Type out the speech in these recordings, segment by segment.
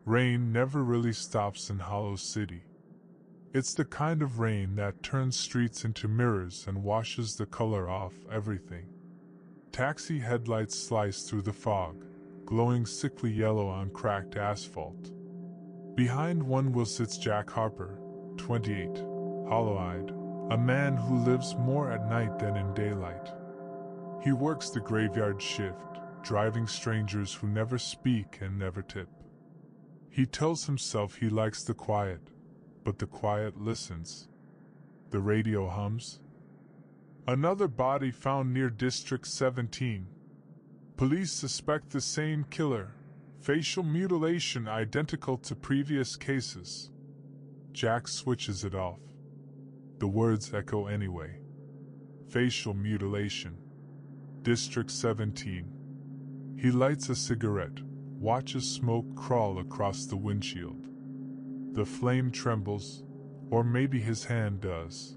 Rain never really stops in Hollow City. It's the kind of rain that turns streets into mirrors and washes the color off everything. Taxi headlights slice through the fog, glowing sickly yellow on cracked asphalt. Behind one wheel sits Jack Harper, 28, hollow-eyed, a man who lives more at night than in daylight. He works the graveyard shift, driving strangers who never speak and never tip. He tells himself he likes the quiet, but the quiet listens. The radio hums. Another body found near District 17. Police suspect the same killer. Facial mutilation identical to previous cases. Jack switches it off. The words echo anyway. Facial mutilation. District 17. He lights a cigarette, watches smoke crawl across the windshield. The flame trembles, or maybe his hand does.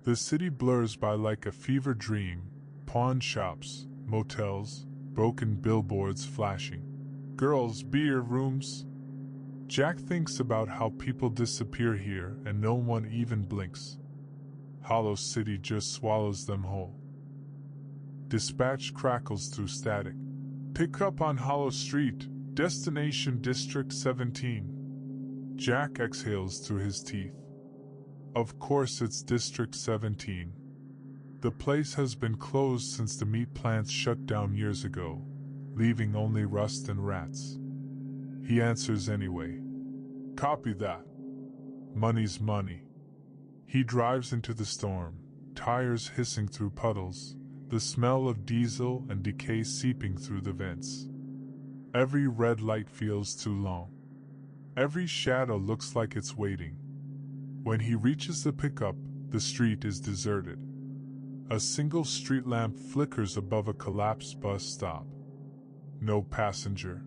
The city blurs by like a fever dream, pawn shops, motels, broken billboards flashing. Girls' beer rooms. Jack thinks about how people disappear here and no one even blinks. Hollow City just swallows them whole. Dispatch crackles through static. Pick up on Hollow Street, destination District 17. Jack exhales through his teeth. Of course it's District 17. The place has been closed since the meat plants shut down years ago, leaving only rust and rats. He answers anyway. Copy that. Money's money. He drives into the storm, tires hissing through puddles, the smell of diesel and decay seeping through the vents. Every red light feels too long. Every shadow looks like it's waiting. When he reaches the pickup, the street is deserted. A single street lamp flickers above a collapsed bus stop. No passenger.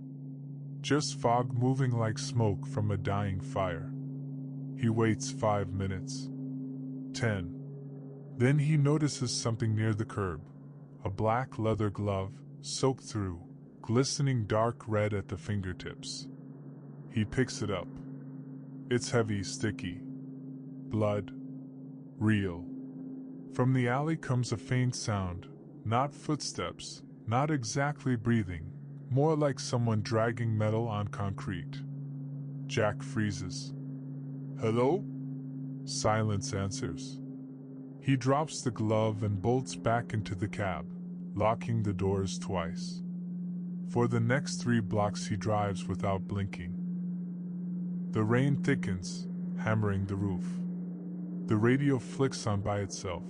Just fog moving like smoke from a dying fire. He waits 5 minutes. 10. Then he notices something near the curb. A black leather glove, soaked through, glistening dark red at the fingertips. He picks it up. It's heavy, sticky. Blood. Real. From the alley comes a faint sound, not footsteps, not exactly breathing, more like someone dragging metal on concrete. Jack freezes. Hello? Silence answers. He drops the glove and bolts back into the cab, locking the doors twice. For the next 3 blocks he drives without blinking. The rain thickens, hammering the roof. The radio flicks on by itself,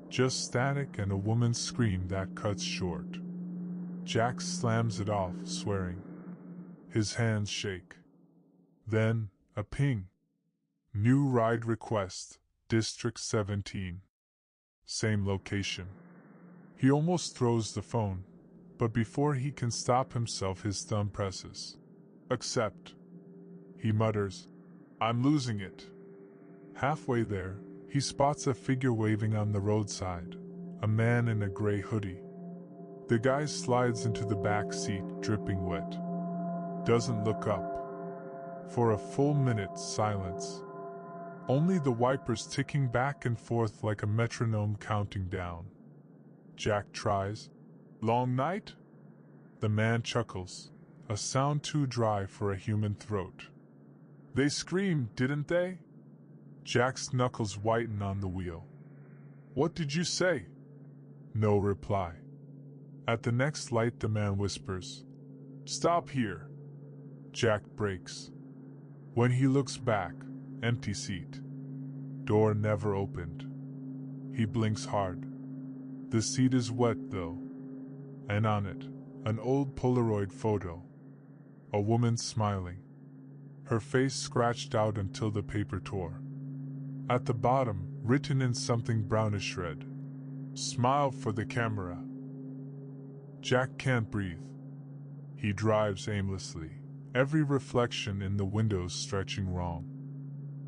just static and a woman's scream that cuts short. Jack slams it off, swearing. His hands shake. Then, a ping. New ride request, District 17. Same location. He almost throws the phone, but before he can stop himself his thumb presses. Accept. He mutters, I'm losing it. Halfway there, he spots a figure waving on the roadside, a man in a gray hoodie. The guy slides into the back seat, dripping wet. Doesn't look up. For a full minute, silence. Only the wipers ticking back and forth like a metronome counting down. Jack tries. Long night? The man chuckles, a sound too dry for a human throat. They screamed, didn't they? Jack's knuckles whiten on the wheel. What did you say? No reply. At the next light the man whispers, Stop here. Jack brakes. When he looks back, empty seat. Door never opened. He blinks hard. The seat is wet though. And on it, an old Polaroid photo. A woman smiling. Her face scratched out until the paper tore. At the bottom, written in something brownish red, Smile for the camera. Jack can't breathe. He drives aimlessly, every reflection in the windows stretching wrong.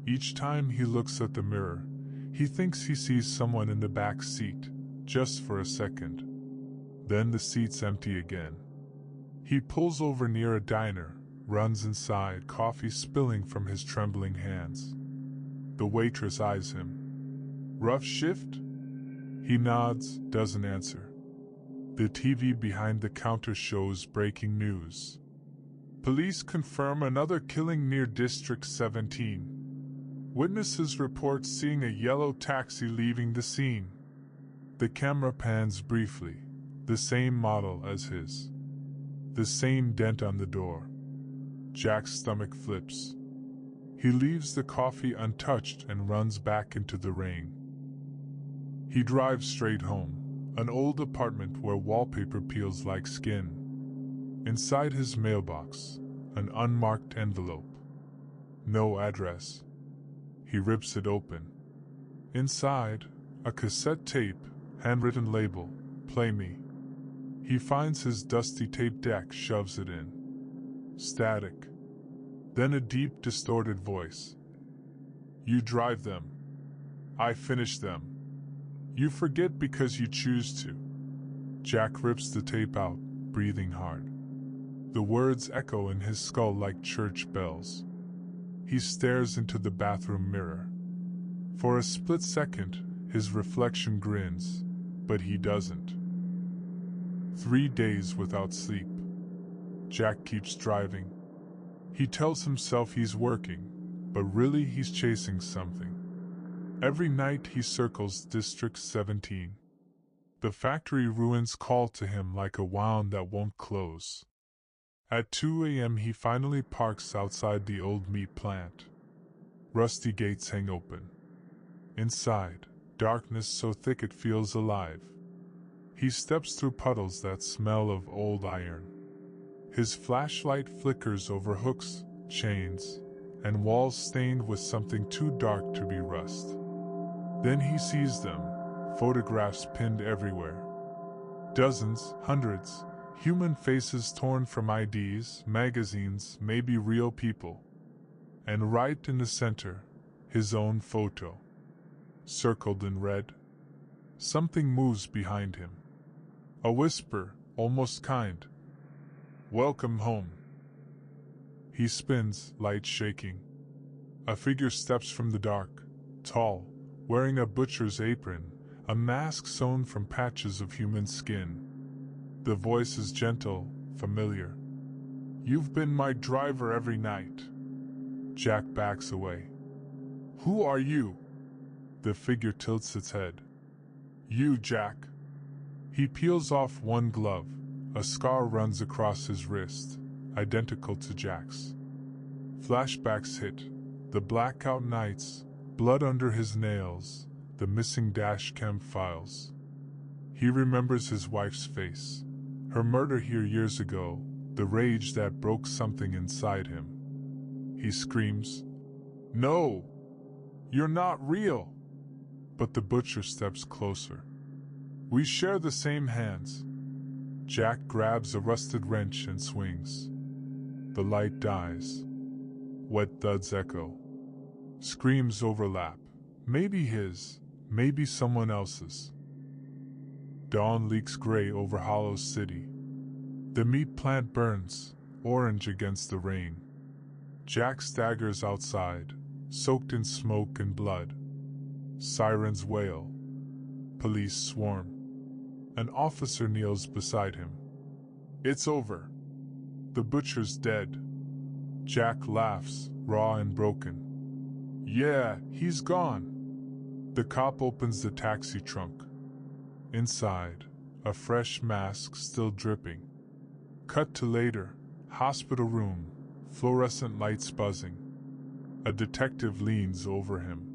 Each time he looks at the mirror, he thinks he sees someone in the back seat, just for a second. Then the seat's empty again. He pulls over near a diner, runs inside, coffee spilling from his trembling hands. The waitress eyes him. Rough shift? He nods, doesn't answer. The TV behind the counter shows breaking news. Police confirm another killing near District 17. Witnesses report seeing a yellow taxi leaving the scene. The camera pans briefly, the same model as his. The same dent on the door. Jack's stomach flips. He leaves the coffee untouched and runs back into the rain. He drives straight home, an old apartment where wallpaper peels like skin. Inside his mailbox, an unmarked envelope. No address. He rips it open. Inside, a cassette tape, handwritten label, "Play Me." He finds his dusty tape deck, shoves it in. Static. Then a deep, distorted voice. "You drive them. I finish them. You forget because you choose to." Jack rips the tape out, breathing hard. The words echo in his skull like church bells. He stares into the bathroom mirror. For a split second, his reflection grins, but he doesn't. 3 days without sleep. Jack keeps driving. He tells himself he's working, but really he's chasing something. Every night he circles District 17. The factory ruins call to him like a wound that won't close. At 2 a.m. he finally parks outside the old meat plant. Rusty gates hang open. Inside, darkness so thick it feels alive. He steps through puddles that smell of old iron. His flashlight flickers over hooks, chains, and walls stained with something too dark to be rust. Then he sees them, photographs pinned everywhere. Dozens, hundreds, human faces torn from IDs, magazines, maybe real people. And right in the center, his own photo. Circled in red. Something moves behind him. A whisper, almost kind. "Welcome home." He spins, light shaking. A figure steps from the dark, tall, wearing a butcher's apron, a mask sewn from patches of human skin. The voice is gentle, familiar. "You've been my driver every night." Jack backs away. "Who are you?" The figure tilts its head. "You, Jack." He peels off one glove. A scar runs across his wrist, identical to Jack's. Flashbacks hit. The blackout nights, blood under his nails, the missing dashcam files. He remembers his wife's face. Her murder here years ago, the rage that broke something inside him. He screams, "No! You're not real!" But the butcher steps closer. "We share the same hands." Jack grabs a rusted wrench and swings. The light dies. Wet thuds echo. Screams overlap. Maybe his, maybe someone else's. Dawn leaks gray over Hollow City. The meat plant burns, orange against the rain. Jack staggers outside, soaked in smoke and blood. Sirens wail. Police swarm. An officer kneels beside him. "It's over. The butcher's dead." Jack laughs, raw and broken. "Yeah, he's gone." The cop opens the taxi trunk. Inside, a fresh mask still dripping. Cut to later, hospital room, fluorescent lights buzzing. A detective leans over him.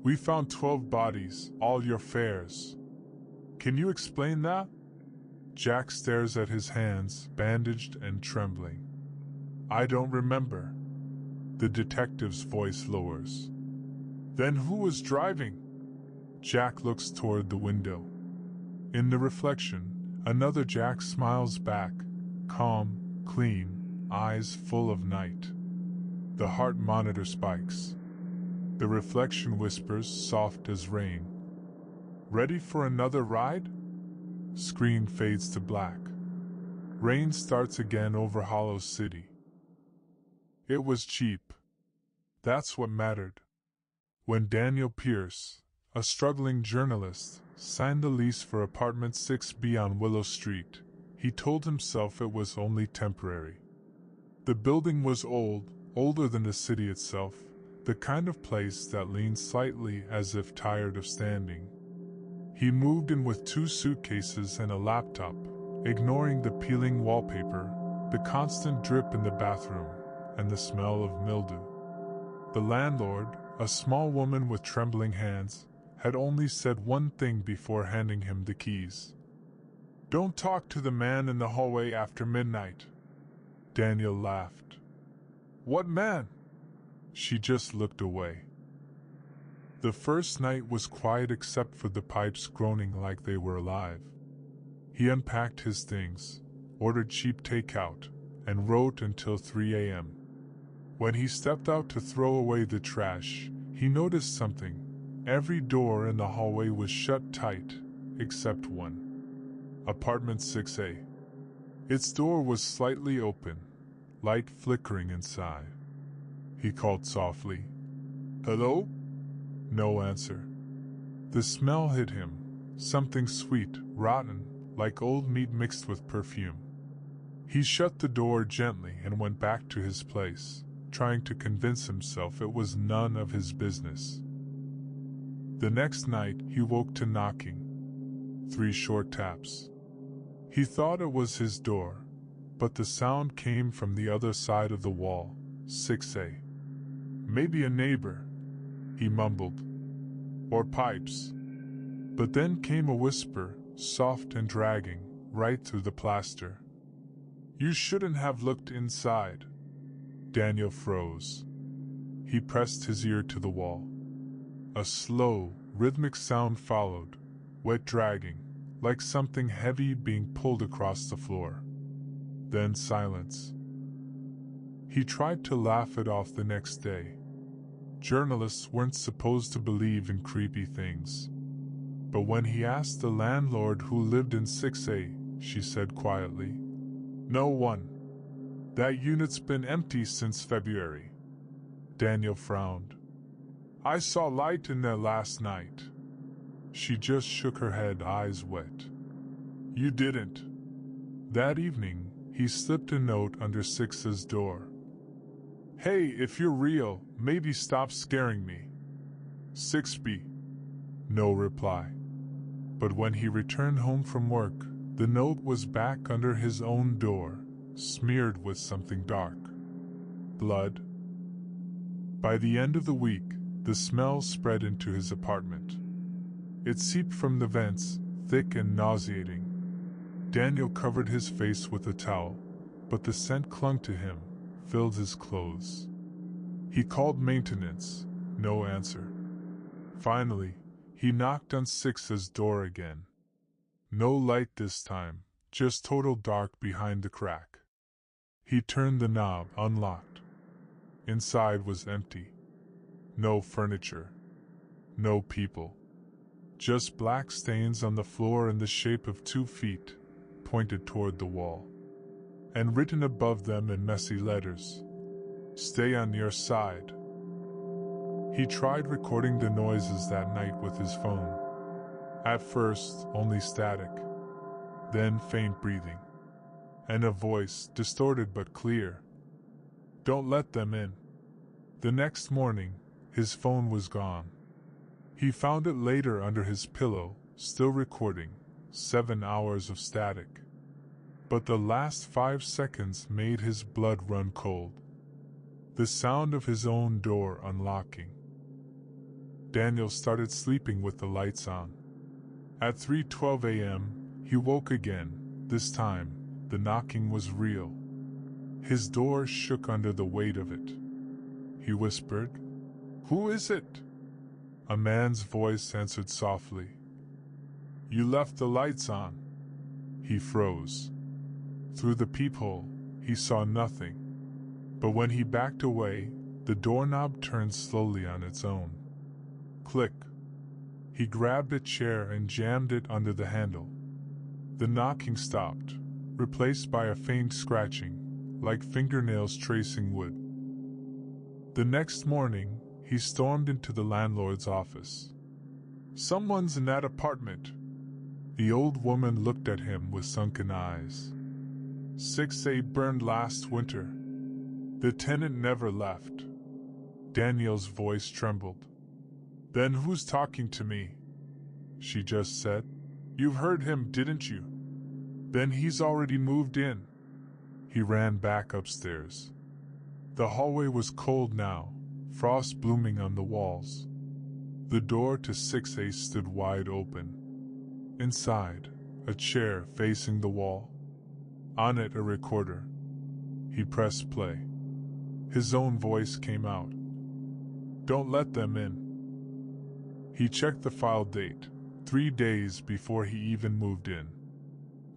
"We found 12 bodies, all your fares. Can you explain that?" Jack stares at his hands, bandaged and trembling. "I don't remember." The detective's voice lowers. "Then who was driving?" Jack looks toward the window. In the reflection, another Jack smiles back, calm, clean, eyes full of night. The heart monitor spikes. The reflection whispers, soft as rain. "Ready for another ride?" Screen fades to black. Rain starts again over Hollow City. It was cheap. That's what mattered. When Daniel Pierce, a struggling journalist, signed the lease for apartment 6B on Willow Street, he told himself it was only temporary. The building was old, older than the city itself, the kind of place that leaned slightly as if tired of standing. He moved in with 2 suitcases and a laptop, ignoring the peeling wallpaper, the constant drip in the bathroom, and the smell of mildew. The landlord, a small woman with trembling hands, had only said one thing before handing him the keys. "Don't talk to the man in the hallway after midnight." Daniel laughed. "What man?" She just looked away. The first night was quiet except for the pipes groaning like they were alive. He unpacked his things, ordered cheap takeout, and wrote until 3 a.m. When he stepped out to throw away the trash, he noticed something. Every door in the hallway was shut tight, except one. Apartment 6A. Its door was slightly open, light flickering inside. He called softly. "Hello?" No answer. The smell hit him, something sweet, rotten, like old meat mixed with perfume. He shut the door gently and went back to his place, trying to convince himself it was none of his business. The next night he woke to knocking. 3 short taps. He thought it was his door, but the sound came from the other side of the wall, 6A. "Maybe a neighbor," he mumbled. "Or pipes." But then came a whisper, soft and dragging, right through the plaster. "You shouldn't have looked inside." Daniel froze. He pressed his ear to the wall. A slow, rhythmic sound followed, wet dragging, like something heavy being pulled across the floor. Then silence. He tried to laugh it off the next day. Journalists weren't supposed to believe in creepy things. But when he asked the landlord who lived in 6A, she said quietly, "No one. That unit's been empty since February." Daniel frowned. "I saw light in there last night." She just shook her head, eyes wet. "You didn't." That evening, he slipped a note under 6's door. "Hey, if you're real, maybe stop scaring me. 6B. No reply. But when he returned home from work, the note was back under his own door, smeared with something dark. Blood. By the end of the week, the smell spread into his apartment. It seeped from the vents, thick and nauseating. Daniel covered his face with a towel, but the scent clung to him, filled his clothes. He called maintenance, no answer. Finally, he knocked on 6's door again. No light this time, just total dark behind the crack. He turned the knob, unlocked. Inside was empty. No furniture. No people. Just black stains on the floor in the shape of 2 feet, pointed toward the wall. And written above them in messy letters, "Stay on your side." He tried recording the noises that night with his phone. At first, only static. Then faint breathing. And a voice, distorted but clear. "Don't let them in." The next morning, his phone was gone. He found it later under his pillow, still recording, 7 hours of static. But the last 5 seconds made his blood run cold. The sound of his own door unlocking. Daniel started sleeping with the lights on. At 3:12 a.m., he woke again. This time, the knocking was real. His door shook under the weight of it. He whispered, "Who is it?" A man's voice answered softly, "You left the lights on." He froze. Through the peephole, he saw nothing. But when he backed away, the doorknob turned slowly on its own. Click. He grabbed a chair and jammed it under the handle. The knocking stopped, replaced by a faint scratching, like fingernails tracing wood. The next morning, he stormed into the landlord's office. "Someone's in that apartment." The old woman looked at him with sunken eyes. 6A burned last winter. The tenant never left. Daniel's voice trembled. "Then who's talking to me?" she just said. "You heard him, didn't you? Then he's already moved in." He ran back upstairs. The hallway was cold now, frost blooming on the walls. The door to 6A stood wide open. Inside, a chair facing the wall. On it, a recorder. He pressed play. His own voice came out. "Don't let them in." He checked the file date, 3 days before he even moved in.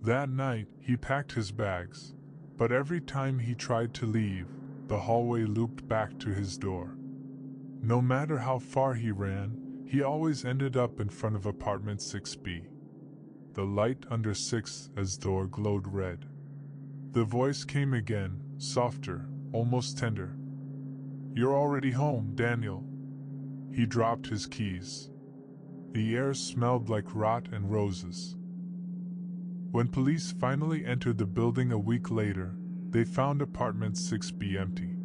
That night, he packed his bags, but every time he tried to leave, the hallway looped back to his door. No matter how far he ran, he always ended up in front of apartment 6B. The light under 6A's door glowed red. The voice came again, softer, almost tender. "You're already home, Daniel." He dropped his keys. The air smelled like rot and roses. When police finally entered the building a week later, they found apartment 6B empty.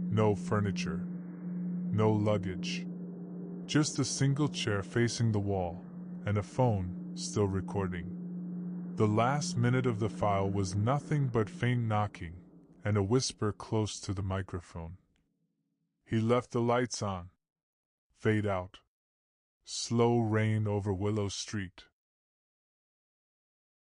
No furniture. No luggage. Just a single chair facing the wall, and a phone still recording. The last minute of the file was nothing but faint knocking, and a whisper close to the microphone. He left the lights on. Fade out. Slow rain over Willow Street.